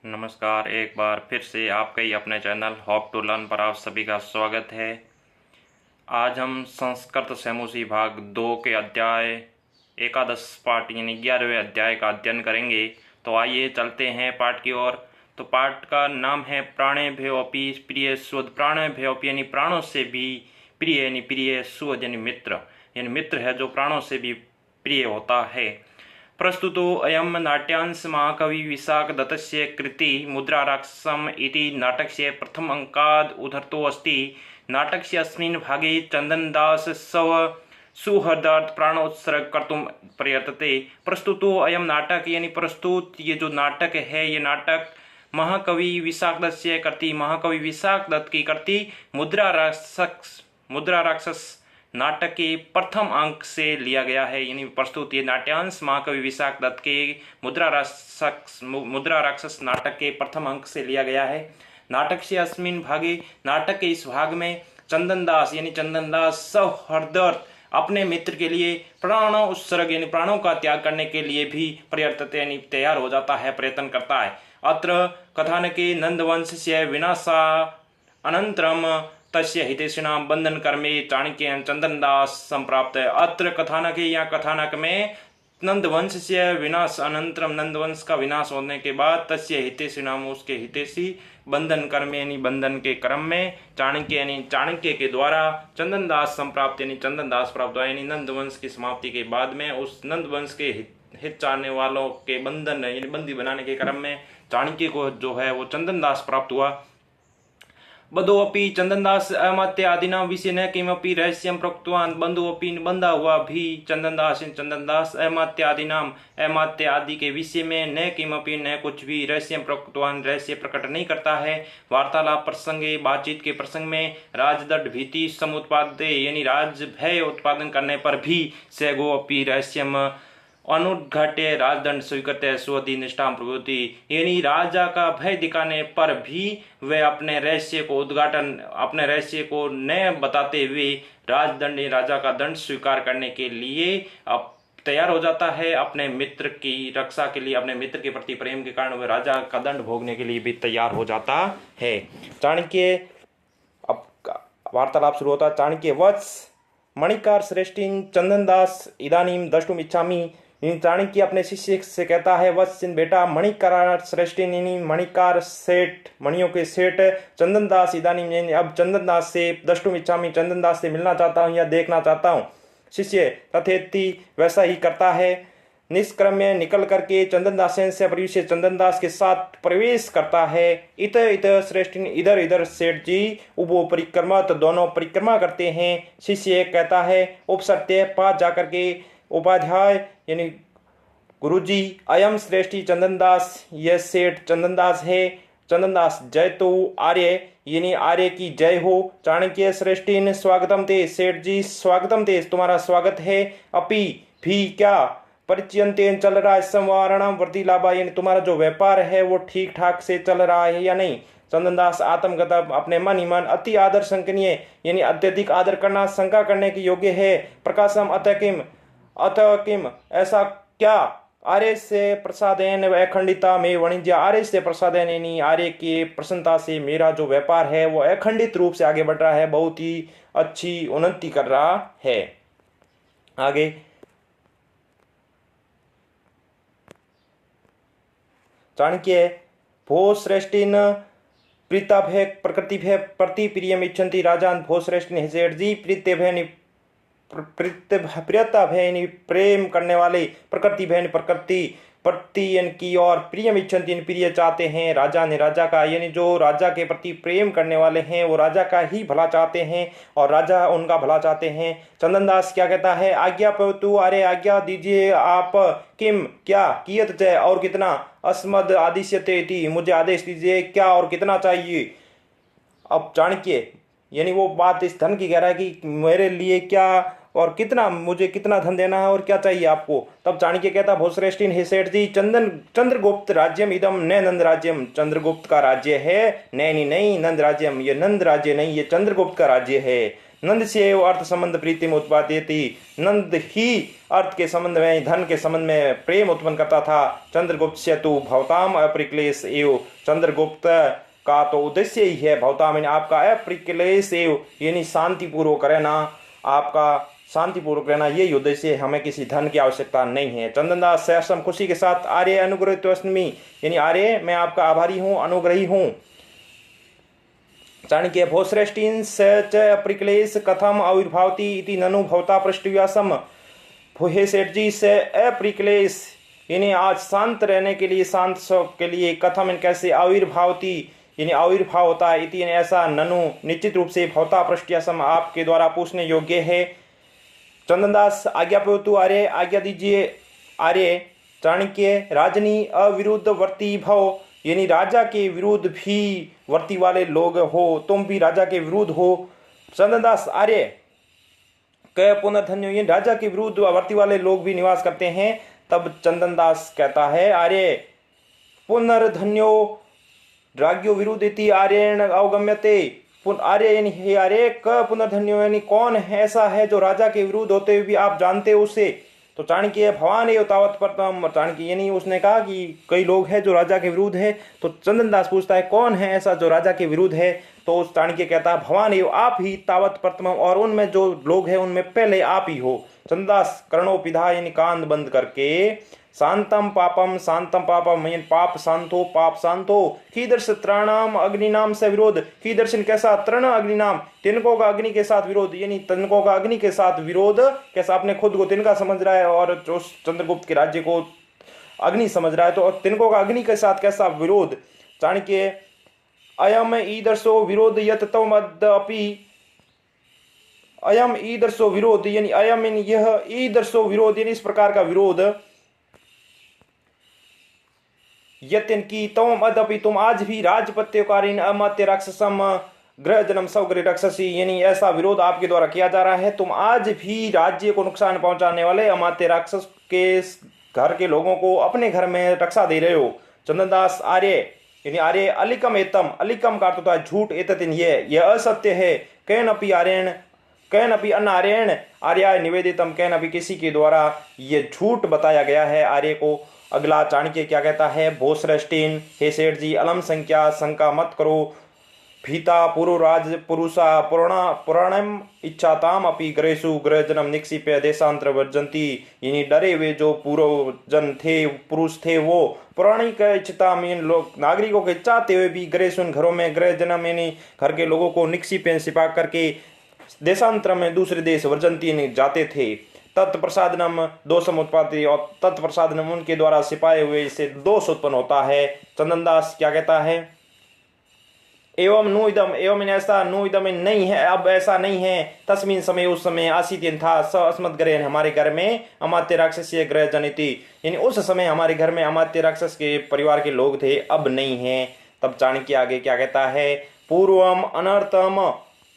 नमस्कार। एक बार फिर से आपका ही अपने चैनल होप टू लर्न पर आप सभी का स्वागत है। आज हम संस्कृत सैमुसी भाग 2 के अध्याय एकादश पाठ यानी 11वें अध्याय का अध्ययन करेंगे। तो आइए चलते हैं पाठ की ओर। तो पाठ का नाम है प्राणेभ्योऽपि प्रिय सुहृद। प्राणेभ्योऽपि यानी प्राणों से भी प्रिय यानी प्रिय, सुहृद यानी मित्र है जो प्राणों से भी प्रिय होता है। प्रस्तुतो अयं नाट्यांश महाकवि विशाखदत्तस्य कृति मुद्राराक्षसम् इति नाटकस्य प्रथमाङ्काद् उद्धृतो अस्ति। नाटकस्य अस्मिन् भागे चन्दनदास स्व सुहृदार्थ प्राणोत्सर्ग कर्तुं प्रयतते। प्रस्तुतो अयं नाटक यानी प्रस्तुत ये जो नाटक है, ये नाटक महाकवि विशाखदत्त कृति, महाकवि विशाखदत्त की कृति मुद्रा राक्षस नाटक के प्रथम अंक से लिया गया है। यानी प्रस्तुत ये नाट्यांश महाकवि विशाखदत्त के मुद्रा राक्षस नाटक के प्रथम अंक से लिया गया है। नाटक से अस्मिन भागे, नाटक के इस भाग में चंदनदास यानी चंदनदास सौहृदर्थ अपने मित्र के लिए प्राणों उत्सर्ग यानी प्राणों का त्याग करने के लिए भी प्रयत्न यानी तैयार हो जाता है, प्रयत्न करता है। अत्र कथानके नंदवंश से विनाशा अनंतरम तस्य हितैषिणां बंधन कर्मे चाणक्येन चंदनदास संप्राप्त है। अत्र कथानक है, या कथानक में नंदवंश से विनाश अनंतरम, नंदवंश का विनाश होने के बाद तस्य हितैषिणां उसके हितैषी बंधन कर्मे यानी बंधन के क्रम में चाणक्य यानी चाणक्य के द्वारा चंदनदास संप्राप्त यानी चंदनदास प्राप्त हुआ। यानी नंदवंश की समाप्ति के बाद में उस नंदवंश के हित चाहने वालों के बंधन यानी बंदी बनाने के क्रम में चाणक्य को जो है वो चंदनदास प्राप्त हुआ। बंधुओपि चंदनदास अमात्यादीनां विषय न किमपि रहस्यं प्रोक्तवान्। बंधुओपि बंधा हुआ भी चंदनदास अमात्यादीनां अमात्य आदि के विषय में न किमपि न कुछ भी रहस्यं प्रोक्तवान् रहस्य प्रकट नहीं करता है। वार्तालाप प्रसंगे बातचीत के प्रसंग में राजदंड भीति समुत्पादे यानी राज भय उत्पादन करने पर भी सगोपि रहस्यम अनुद्घाट्य राजदंड स्वीकृत्य स्वधि निष्ठा प्रभुति यानी राजा का भय दिखाने पर भी वे अपने रहस्य को न बताते हुए राजदंड राजा का दंड स्वीकार करने के लिए अब तैयार हो जाता है। अपने मित्र की रक्षा के लिए, अपने मित्र के प्रति प्रेम के कारण वह राजा का दंड भोगने के लिए भी तैयार हो जाता है। चाणक्य, अब वार्तालाप शुरू होता है। चाणक्य वत्स मणिकार श्रेष्ठीन चंदनदास इदानीम द्रष्टुम इच्छामि। चाणक्य अपने शिष्य से कहता है, वत्सिन बेटा मणिकार श्रेष्ठीनी मणिकार सेठ, मणियों के सेठ चंदनदास इदानीम अब चंदनदास से द्रष्टुम इच्छामि, चंदनदास से मिलना चाहता हूँ या देखना चाहता हूँ। शिष्य तथेति वैसा ही करता है। निष्क्रम्य निकल करके चंदनदास से प्रवेश चंदनदास के साथ प्रवेश करता है। इत श्रेष्ठ इधर इधर सेठ जी उभो परिक्रमा, तो दोनों परिक्रमा करते हैं। शिष्य कहता है उपसत्य पास जाकर के उपाध्याय यानी गुरुजी अयम श्रेष्ठी चंदनदास, यह सेठ चंदनदास है। चंदनदास जय तो आर्य यानी आर्य की जय हो। चाणक्य श्रेष्ठीन स्वागतम ते, सेठ जी स्वागतम ते, तुम्हारा स्वागत है। अपि भी क्या परिचयंतेन चल रहा है संवारणम वृद्धि लाभा यानी तुम्हारा जो व्यापार है वो ठीक ठाक से चल रहा है या नहीं। चंदनदास आत्मगत अपने मन ही मन अति आदर शंकनीय यानी अत्यधिक आदर करना शंका करने के योग्य है। प्रकाशम अत किम ऐसा क्या। आर्य से प्रसादेन अखंडिता में वाणिज्य, आर्य से प्रसादेन यानी आर्य की प्रसन्नता से मेरा जो व्यापार है वो अखंडित रूप से आगे बढ़ रहा है, बहुत ही अच्छी उन्नति कर रहा है। आगे चाणक्य भो श्रेष्ठीन प्रीताभय प्रकृतिभय प्रति प्रियम इच्छन्ति राजान। भो श्रेष्ठीन सेठ जी प्रीत्यभय प्रियता भय प्रेम करने वाले, प्रकृति भय प्रकृति प्रति की और प्रियम इच्छन्ति प्रिय चाहते हैं राजा ने राजा का, यानी जो राजा के प्रति प्रेम करने वाले हैं वो राजा का ही भला चाहते हैं और राजा उनका भला चाहते हैं। चंदनदास क्या कहता है, आज्ञा पवतु, अरे आज्ञा दीजिए आप। किम क्या, कियत जय और कितना, अस्मद आदिश्यते इति मुझे आदेश दीजिए, क्या और कितना चाहिए। अब चाणक्य यानी वो बात इस धन की कह रहा है कि मेरे लिए क्या और कितना, मुझे कितना धन देना है और क्या चाहिए आपको। तब चाणक्य कहता भोश्रेष्ठीन हे सेठ जी चंद्रगुप्त राज्यम इदम न नंद राज्यम, चंद्रगुप्त का राज्य है, नहीं नंद राज्यम, ये नंद राज्य नहीं, ये चंद्रगुप्त का राज्य है। नंद से एव अर्थ संबंध प्रीतिम उत्पादयति, नंद ही अर्थ के संबंध में, धन के संबंध में प्रेम उत्पन्न करता था। चंद्रगुप्त से तो भवताम अप्रिक्लेश एव, चंद्रगुप्त का तो उद्देश्य ही है भवताम यानी आपका अप्रिक्लेश एव यानी शांतिपूर्वक रहना, आपका शांतिपूर्वक रहना यही उद्देश्य है, हमें किसी धन की आवश्यकता नहीं है। चंदनदास सहर्षम खुशी के साथ आर्य अनुग्रहितोऽस्मि यानी आर्य मैं आपका आभारी हूँ, अनुग्रही हूँ। चाणक्य भोश्रेष्ठीन स च अप्रिक्लेश कथम आविर्भावति इति ननु भवता पृष्ठव्यासम। हे सेठ जी से अप्रिक्लेश यानी आज शांत रहने के लिए, शांत शौक के लिए, कथम कैसे आविर्भावती यानी आविर्भाव होता है, इति ऐसा ननु निश्चित रूप से भवता पृष्ठव्यासम आपके द्वारा पूछने योग्य है। चंदनदास आज्ञा पेतु आर्य आज्ञा दीजिए आर्य। चाणक्य राजनी अविरुद्ध वर्ती भव यानी राजा के विरुद्ध भी वर्ती वाले लोग हो, तुम भी राजा के विरुद्ध हो। चंदनदास आर्य कह पुनर्धन्यो यानी राजा के विरुद्ध वर्ती वाले लोग भी निवास करते हैं। तब चंदनदास कहता है आर्य पुनर्धन्यो राज्यो विरुद्ध आर्यण अवगम्यते। आर्य यानी हे आर्य क पुनर्धन्यो यानी कौन है ऐसा है जो राजा के विरुद्ध होते हुए भी आप जानते हो उसे। तो चाणक्य भवान एव तावत परतम, चाणक्य यानी उसने कहा कि कई लोग हैं जो राजा के विरुद्ध है। तो चंदनदास पूछता है कौन है ऐसा जो राजा के विरुद्ध है। तो उस चाणक्य कहता है भवान एव आप ही तावत प्रथम, और उनमें जो लोग हैं उनमें पहले आप ही हो। चंदनदास कर्णोपिधा यानी कान बंद करके शांतम पापम यानी पाप शांतो, पाप शांतो। कीदर्श त्राणाम अग्निनाम से विरोध, कीदर्शन कैसा, तृण अग्निनाम तिनकों का अग्नि के साथ विरोध यानी तिनकों का अग्नि के साथ विरोध कैसा, अपने खुद को तिनका समझ रहा है और जो चंद्रगुप्त के राज्य को अग्नि समझ रहा है, तो तिनकों का अग्नि के साथ कैसा विरोध। चाणक्य अयम ईदर्शो विरोध यत तमदपि, अयम ईदर्शो विरोध यानी अयम यह, ईदर्शो विरोध यानी इस प्रकार का विरोध, यतिन की तम अदपि तुम आज भी राजपत्योकारीन अमात्य राक्षसम ग्रह जन्म सौग्र राक्षसी यानी ऐसा विरोध आपके द्वारा किया जा रहा है। तुम आज भी राज्य को नुकसान पहुंचाने वाले अमात्य राक्षस के घर के लोगों को अपने घर में रक्षा दे रहे हो। चंदनदास आर्य यानी आर्य अलिकम एतम, अलिकम का अर्थ होता है झूठ, एततिन यह असत्य है। कैन अपि आर्यण, कैन अपि अनार्यण आर्याय निवेदितम, कैन अपि किसी के द्वारा ये झूठ बताया गया है आर्य को। अगला चाणक्य क्या कहता है, भोश्रेष्ठीन हे सेठ जी अलम संख्या शंका मत करो, भीता पुरुराज पुरुषा पुराणम इच्छाताम अपि ग्रहेषु ग्रहजनम निक्षिप्य देशांतर वर्जंती यानी डरे हुए जो पूर्वजन थे, पुरुष थे, वो पौराणिक इच्छता में लोग नागरिकों के चाहते हुए भी ग्रहेषु घरों में ग्रह जन्म यानी घर के लोगों को निक्षिप्य सिपा करके देशांतर में दूसरे देश वर्जंती जाते थे। तत्प्रसादनम दोषम उत्पादि, और तत्प्रसादनम उनके द्वारा सिपाए हुए इससे दोष उत्पन्न होता है। चंदनदास क्या कहता है, एवं नु इदम, एवं ऐसा नु इदम नहीं है, अब ऐसा नहीं है। तस्मिन समय उस समय आसीतिन था स अस्मत् ग्रह हमारे घर में अमात्य राक्षसीय ग्रह जनिति यानी उस समय हमारे घर में अमात्य राक्षस के परिवार के लोग थे, अब नहीं है। तब चाणक्य आगे क्या कहता है, पूर्वम अनर्थम,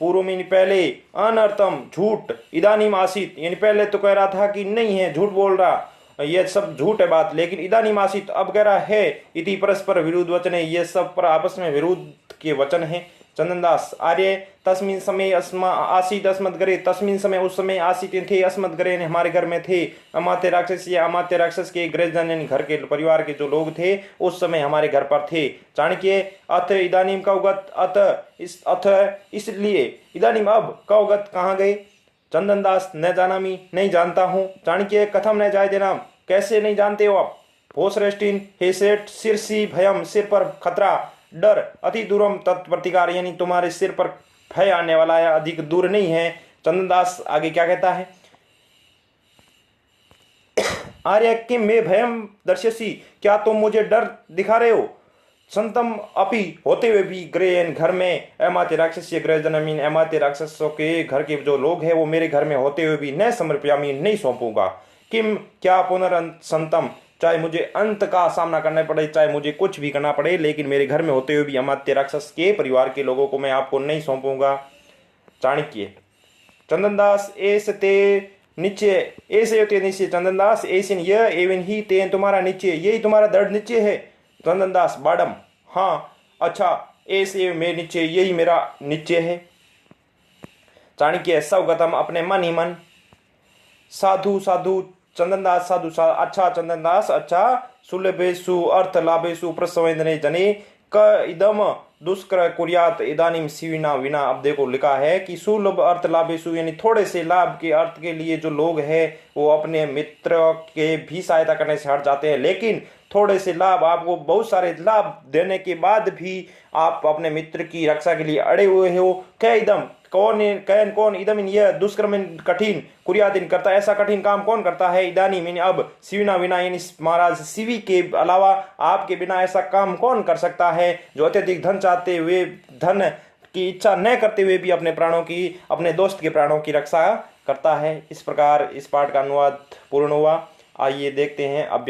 पूर्व में पहले, अनर्थम झूठ, इदानीम आसित यानी पहले तो कह रहा था कि नहीं है, झूठ बोल रहा, ये सब झूठ है बात, लेकिन इदानीम आसित अब कह रहा है। इति परस्पर विरुद्ध वचन है, ये सब पर आपस में विरुद्ध के वचन है। चंदनदास आर्य तस्मिन समय आसित अस्मत् ग्रहे, तस्मिन समय उस समय आसित थे, अस्मत् ग्रहे हमारे घर में थे, अमात्य राक्षस या अमात्य राक्षस के गृहजन यानी घर के परिवार के जो लोग थे उस समय हमारे घर पर थे। चाणक्य अथ इदानीम कौगत, अथ इसलिए, इदानीम अब कौगत कहाँ गए। चंदनदास न जानामी नहीं जानता हूँ। चाणक्य कथम न जाए देना, कैसे नहीं जानते हो आप। भोश्रेष्ठीन हे सेठ शीर्षि भयम सिर पर खतरा, डर, अति दूरम तत्प्रतिकार यानी तुम्हारे सिर पर भय आने वाला है, अधिक दूर नहीं है। चंदनदास आगे क्या कहता है, आर्य किम में भयम दर्शसी, क्या तुम मुझे डर दिखा रहे हो। संतम अपि होते हुए भी ग्रह घर में अमात्य राक्षसीय ग्रह जनमीन अमात्य राक्षसों के घर के जो लोग हैं वो मेरे घर में होते हुए भी न समर्प्यामी नहीं सौंपूंगा। किम क्या पुनर्संतम, चाहे मुझे अंत का सामना करना पड़े, चाहे मुझे कुछ भी करना पड़े, लेकिन मेरे घर में होते हुए भी अमात्य राक्षस के परिवार के लोगों को मैं आपको नहीं सौंपूंगा। चाणक्य चंदनदास एस ते निश्चय, ऐसे होते निश्चय। चंदनदास ऐसे यह एवं ही तेन तुम्हारा निश्चय, यही तुम्हारा दृढ़ निश्चय है। चंदनदास बाडम हाँ अच्छा, ऐसे में निश्चय यही मेरा निश्चय है। चाणक्य स्वगतम अपने मन ही मन, साधु साधु चंदनदास साधु अच्छा चंदनदास अच्छा, सुलभेषु अर्थ लाभेषु प्रसवेदने जने क इदम दुष्कर कुर्यात इदानीम सीविना विना। अब देखो लिखा है कि सुलभ अर्थ लाभेषु यानी थोड़े से लाभ के अर्थ के लिए जो लोग हैं वो अपने मित्र के भी सहायता करने से हट जाते हैं, लेकिन थोड़े से लाभ आपको बहुत सारे लाभ देने के बाद भी आप अपने मित्र की रक्षा के लिए अड़े हुए हो। क्या इदम कौन इदम यह दुष्कर्म कठिन कुरियादिन करता है, ऐसा कठिन काम कौन करता है। इदानी मैंने अब शिविना विना यानी महाराज शिवी के अलावा आपके बिना ऐसा काम कौन कर सकता है, जो अत्यधिक धन चाहते हुए धन की इच्छा न करते हुए भी अपने प्राणों की अपने दोस्त के प्राणों की रक्षा करता है। इस प्रकार इस पाठ का अनुवाद पूर्ण हुआ। आइए देखते हैं अभ्यास।